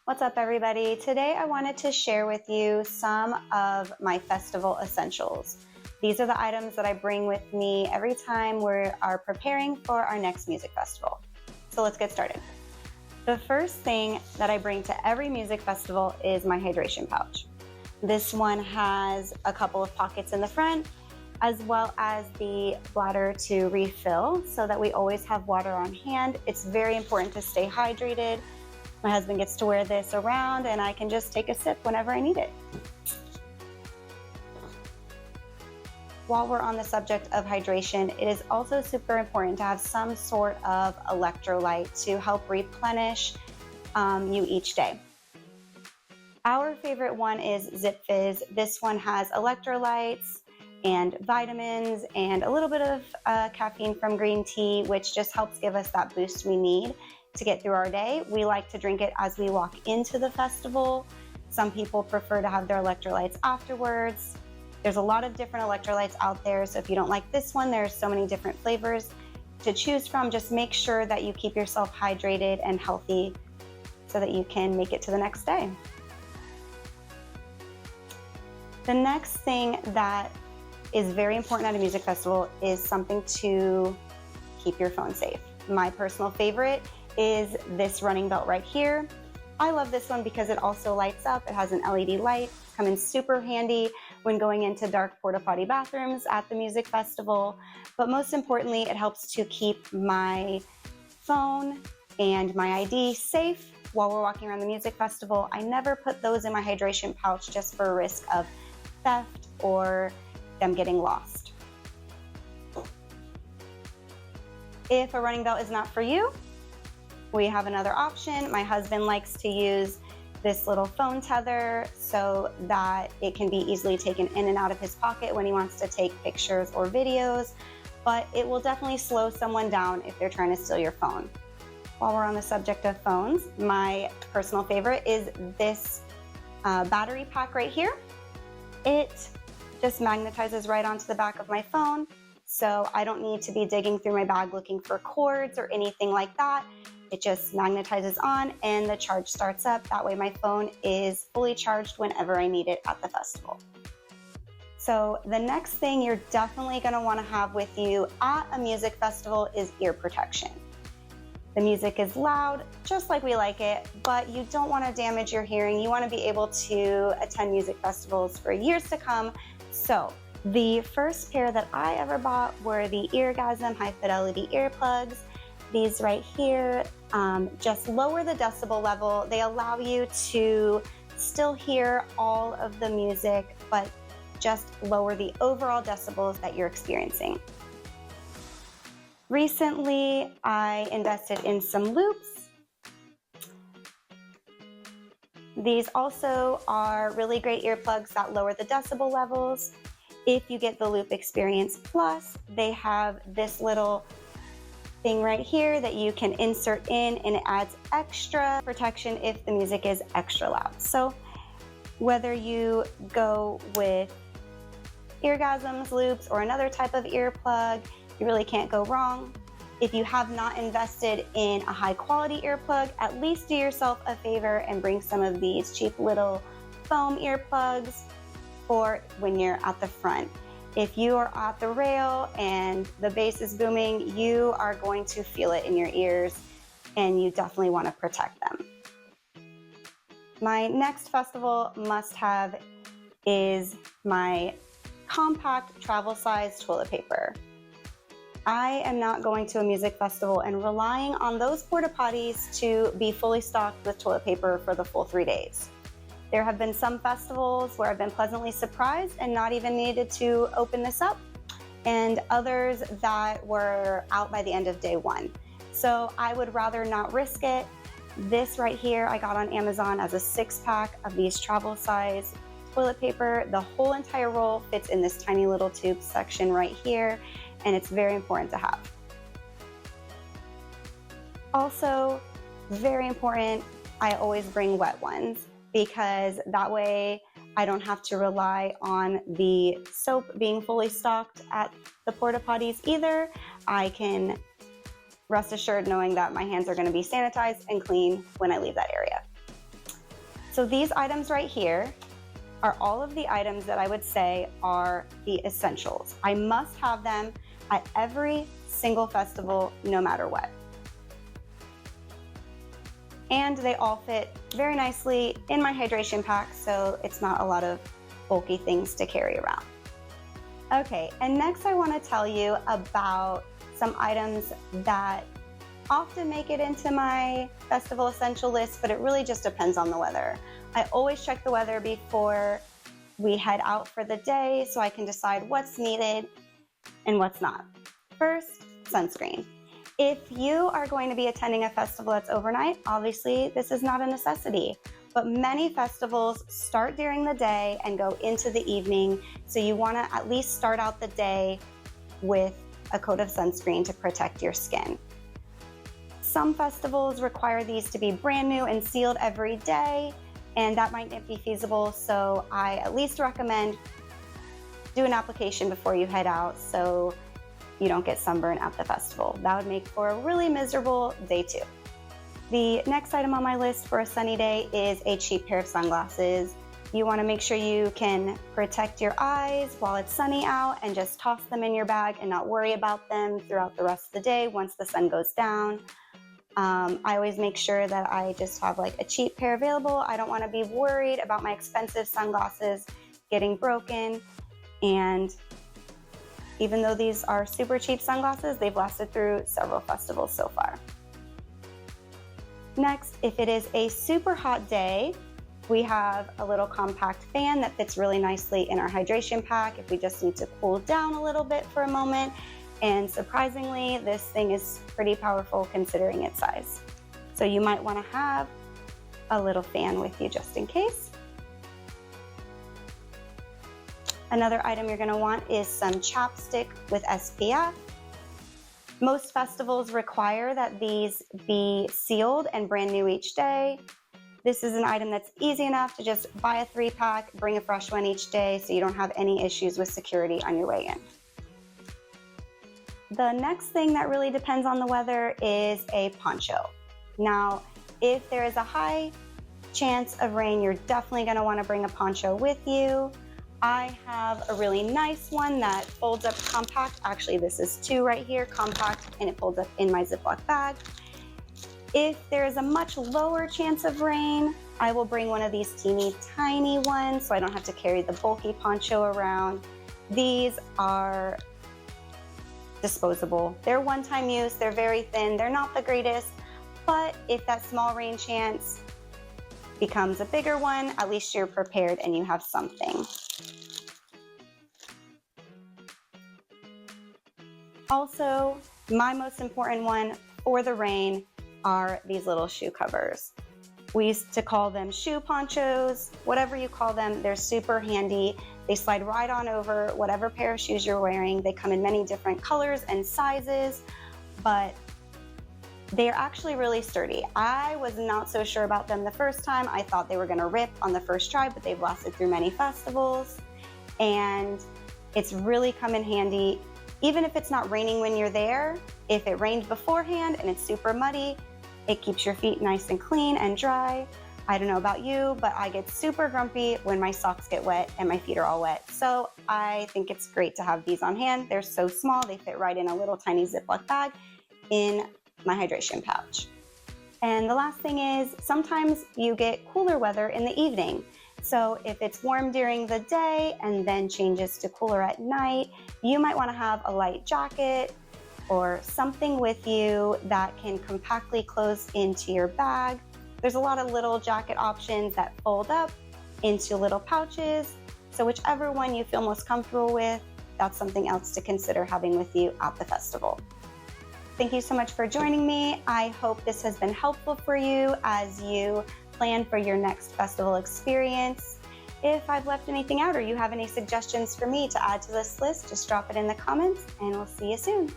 What's up, everybody? Today I wanted to share with you some of my festival essentials. These are the items that I bring with me every time we are preparing for our next music festival. So let's get started. The first thing that I bring to every music festival is my hydration pouch. This one has a couple of pockets in the front, as well as the bladder to refill so that we always have water on hand. It's very important to stay hydrated. My husband gets to wear this around and I can just take a sip whenever I need it. While we're on the subject of hydration, it is also super important to have some sort of electrolyte to help replenish you each day. Our favorite one is Zip Fizz. This one has electrolytes and vitamins and a little bit of caffeine from green tea, which just helps give us that boost we need to get through our day. We like to drink it as we walk into the festival. Some people prefer to have their electrolytes afterwards. There's a lot of different electrolytes out there, so if you don't like this one, there's so many different flavors to choose from. Just make sure that you keep yourself hydrated and healthy so that you can make it to the next day. The next thing that is very important at a music festival is something to keep your phone safe. My personal favorite is this running belt right here. I love this one because it also lights up. It has an LED light. It's come in super handy when going into dark porta potty bathrooms at the music festival. But most importantly, it helps to keep my phone and my ID safe while we're walking around the music festival. I never put those in my hydration pouch just for a risk of theft or them getting lost. If a running belt is not for you, we have another option. My husband likes to use this little phone tether so that it can be easily taken in and out of his pocket when he wants to take pictures or videos, but it will definitely slow someone down if they're trying to steal your phone. While we're on the subject of phones, my personal favorite is this battery pack right here. It just magnetizes right onto the back of my phone, so I don't need to be digging through my bag looking for cords or anything like that. It just magnetizes on and the charge starts up. That way my phone is fully charged whenever I need it at the festival. So the next thing you're definitely going to want to have with you at a music festival is ear protection. The music is loud, just like we like it, but you don't want to damage your hearing. You want to be able to attend music festivals for years to come. So the first pair that I ever bought were the Eargasm high fidelity earplugs. These right here just lower the decibel level. They allow you to still hear all of the music, but just lower the overall decibels that you're experiencing. Recently, I invested in some loops. These also are really great earplugs that lower the decibel levels. If you get the Loop Experience Plus, they have this little thing right here that you can insert in, and it adds extra protection if the music is extra loud. So whether you go with Eargasms, loops, or another type of earplug, you really can't go wrong. If you have not invested in a high quality earplug, at least do yourself a favor and bring some of these cheap little foam earplugs for when you're at the front. If you are at the rail and the bass is booming, you are going to feel it in your ears, and you definitely want to protect them. My next festival must-have is my compact travel-size toilet paper. I am not going to a music festival and relying on those porta potties to be fully stocked with toilet paper for the full 3 days. There have been some festivals where I've been pleasantly surprised and not even needed to open this up, and others that were out by the end of day one. So I would rather not risk it. This right here I got on Amazon as a 6-pack of these travel size toilet paper. The whole entire roll fits in this tiny little tube section right here, and it's very important to have. Also, very important, I always bring wet ones, because that way I don't have to rely on the soap being fully stocked at the porta potties either. I can rest assured knowing that my hands are going to be sanitized and clean when I leave that area. So these items right here are all of the items that I would say are the essentials. I must have them at every single festival, no matter what. And they all fit very nicely in my hydration pack, so it's not a lot of bulky things to carry around. Okay, and next I want to tell you about some items that often make it into my festival essential list, but it really just depends on the weather. I always check the weather before we head out for the day so I can decide what's needed and what's not. First, sunscreen. If you are going to be attending a festival that's overnight, obviously this is not a necessity, but many festivals start during the day and go into the evening, so you want to at least start out the day with a coat of sunscreen to protect your skin. Some festivals require these to be brand new and sealed every day, and that might not be feasible, so I at least recommend do an application before you head out so you don't get sunburned at the festival. That would make for a really miserable day too. The next item on my list for a sunny day is a cheap pair of sunglasses. You want to make sure you can protect your eyes while it's sunny out and just toss them in your bag and not worry about them throughout the rest of the day once the sun goes down. I always make sure that I just have like a cheap pair available. I don't want to be worried about my expensive sunglasses getting broken, and even though these are super cheap sunglasses, they've lasted through several festivals so far. Next, if it is a super hot day, we have a little compact fan that fits really nicely in our hydration pack if we just need to cool down a little bit for a moment. And surprisingly, this thing is pretty powerful considering its size. So you might want to have a little fan with you just in case. Another item you're going to want is some chapstick with SPF. Most festivals require that these be sealed and brand new each day. This is an item that's easy enough to just buy a 3-pack, bring a fresh one each day so you don't have any issues with security on your way in. The next thing that really depends on the weather is a poncho. Now, if there is a high chance of rain, you're definitely going to want to bring a poncho with you. I have a really nice one that folds up compact. Actually, this is 2 right here, compact, and it folds up in my Ziploc bag. If there is a much lower chance of rain, I will bring one of these teeny tiny ones so I don't have to carry the bulky poncho around. These are disposable. They're one-time use, they're very thin, they're not the greatest, but if that small rain chance becomes a bigger one, at least you're prepared and you have something. Also, my most important one for the rain are these little shoe covers. We used to call them shoe ponchos, whatever you call them. They're super handy. They slide right on over whatever pair of shoes you're wearing. They come in many different colors and sizes, but they're actually really sturdy. I was not so sure about them the first time. I thought they were gonna rip on the first try, but they've lasted through many festivals, and it's really come in handy. Even if it's not raining when you're there, if it rained beforehand and it's super muddy, it keeps your feet nice and clean and dry. I don't know about you, but I get super grumpy when my socks get wet and my feet are all wet. So I think it's great to have these on hand. They're so small, they fit right in a little tiny Ziploc bag in my hydration pouch. And the last thing is, sometimes you get cooler weather in the evening. So if it's warm during the day and then changes to cooler at night, you might want to have a light jacket or something with you that can compactly close into your bag. There's a lot of little jacket options that fold up into little pouches. So whichever one you feel most comfortable with, that's something else to consider having with you at the festival. Thank you so much for joining me. I hope this has been helpful for you as you plan for your next festival experience. If I've left anything out or you have any suggestions for me to add to this list, just drop it in the comments and we'll see you soon.